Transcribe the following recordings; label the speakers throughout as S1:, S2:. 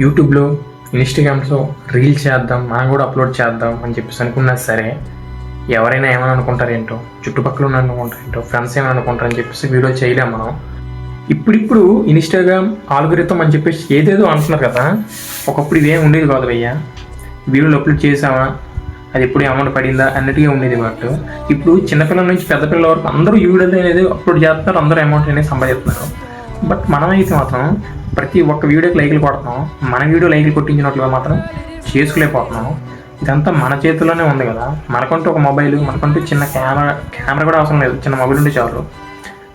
S1: యూట్యూబ్లో, ఇన్స్టాగ్రామ్స్లో రీల్స్ చేద్దాం, మనం కూడా అప్లోడ్ చేద్దాం అని చెప్పేసి అనుకున్నా సరే ఎవరైనా ఏమైనా అనుకుంటారేంటో, చుట్టుపక్కల ఉన్న అనుకుంటారేంటో, ఫ్రెండ్స్ ఏమైనా అనుకుంటారని చెప్పేసి వీడియో చేయలేము మనం. ఇప్పుడు ఇన్స్టాగ్రామ్ ఆల్గోరిథం అని చెప్పేసి ఏదేదో అంటున్నారు కదా. ఒకప్పుడు ఇవేం ఉండేది కాదు భయ్యా. వీడియోలు అప్లోడ్ చేసామా, అది ఎప్పుడు అమౌంట్ పడిందా అన్నట్టుగా ఉండేది. బట్ ఇప్పుడు చిన్నపిల్లల నుంచి పెద్ద పిల్లల వరకు అందరూ వీడియోలు అనేది అప్లోడ్ చేస్తున్నారు, అందరూ అమౌంట్ అనేది సంపాదిస్తున్నారు. బట్ మనమైతే మాత్రం ప్రతి ఒక్క వీడియోకి లైక్లు కొడుతున్నాం. మన వీడియో లైక్లు కొట్టించినట్లుగా మాత్రం చేసుకోలేకపోతున్నాం. ఇదంతా మన చేతిలోనే ఉంది కదా. మనకంటూ ఒక మొబైల్, మనకంటూ చిన్న కెమెరా కూడా అవసరం లేదు, చిన్న మొబైల్ ఉంటే చాలు.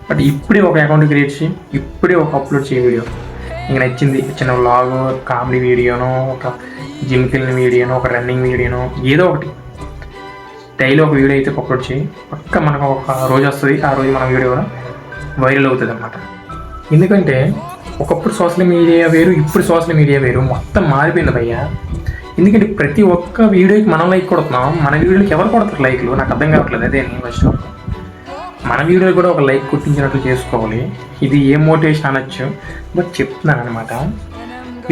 S1: బట్ ఇప్పుడే ఒక అకౌంట్ క్రియేట్ చేసి ఇప్పుడే ఒక అప్లోడ్ చేయ వీడియో ఇంక నచ్చింది, చిన్న వ్లాగ్, కామెడీ వీడియోనో, ఒక జిమ్కి వెళ్ళిన వీడియోనో, ఒక రన్నింగ్ వీడియోనో, ఏదో ఒకటి డైలీ ఒక వీడియో అయితే అప్లోడ్ చేయి. పక్క మనకు ఒక రోజు వస్తుంది, ఆ రోజు మన వీడియో కూడా వైరల్ అవుతుంది అన్నమాట. ఎందుకంటే ఒకప్పుడు సోషల్ మీడియా వేరు, ఇప్పుడు సోషల్ మీడియా వేరు, మొత్తం మారిపోయింది భయ్యా. ఎందుకంటే ప్రతి ఒక్క వీడియోకి మనం లైక్ కొడుతున్నాం, మన వీడియోకి ఎవరు కొడతారు లైక్లు? నాకు అర్థం కావట్లేదు. అదే నేను ఫస్ట్ మన వీడియోలు కూడా ఒక లైక్ కొట్టించినట్లు చేసుకోవాలి. ఇది ఏ మోటివేషన్ అనొచ్చు, బట్ చెప్తున్నాను అనమాట.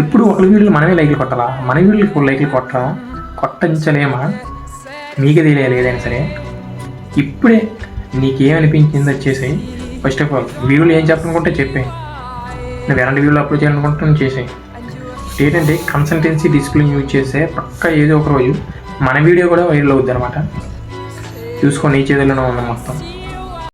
S1: ఇప్పుడు ఒకరి వీడియోలు మనమే లైక్లు కొట్టాలా? మన వీడియోకి లైక్లు కొట్టించలేమా? మీకే తెలియాలి. ఏదైనా సరే ఇప్పుడే నీకేమనిపించింది వచ్చేసి ఫస్ట్ ఆఫ్ ఆల్ వీడియోలు ఏం చెప్పనుకుంటే చెప్పే. నువ్వు ఎలాంటి వీడియోలు అప్లోడ్ చేయాలనుకుంటే చేసేయి. ఏంటంటే కన్సల్టెన్సీ డిసిప్లిన్ యూజ్ చేస్తే పక్క ఏదో ఒక రోజు మన వీడియో కూడా వైరల్ అవుద్ది అనమాట. చూసుకో, నీ చేతుల్లోనే ఉంది మొత్తం.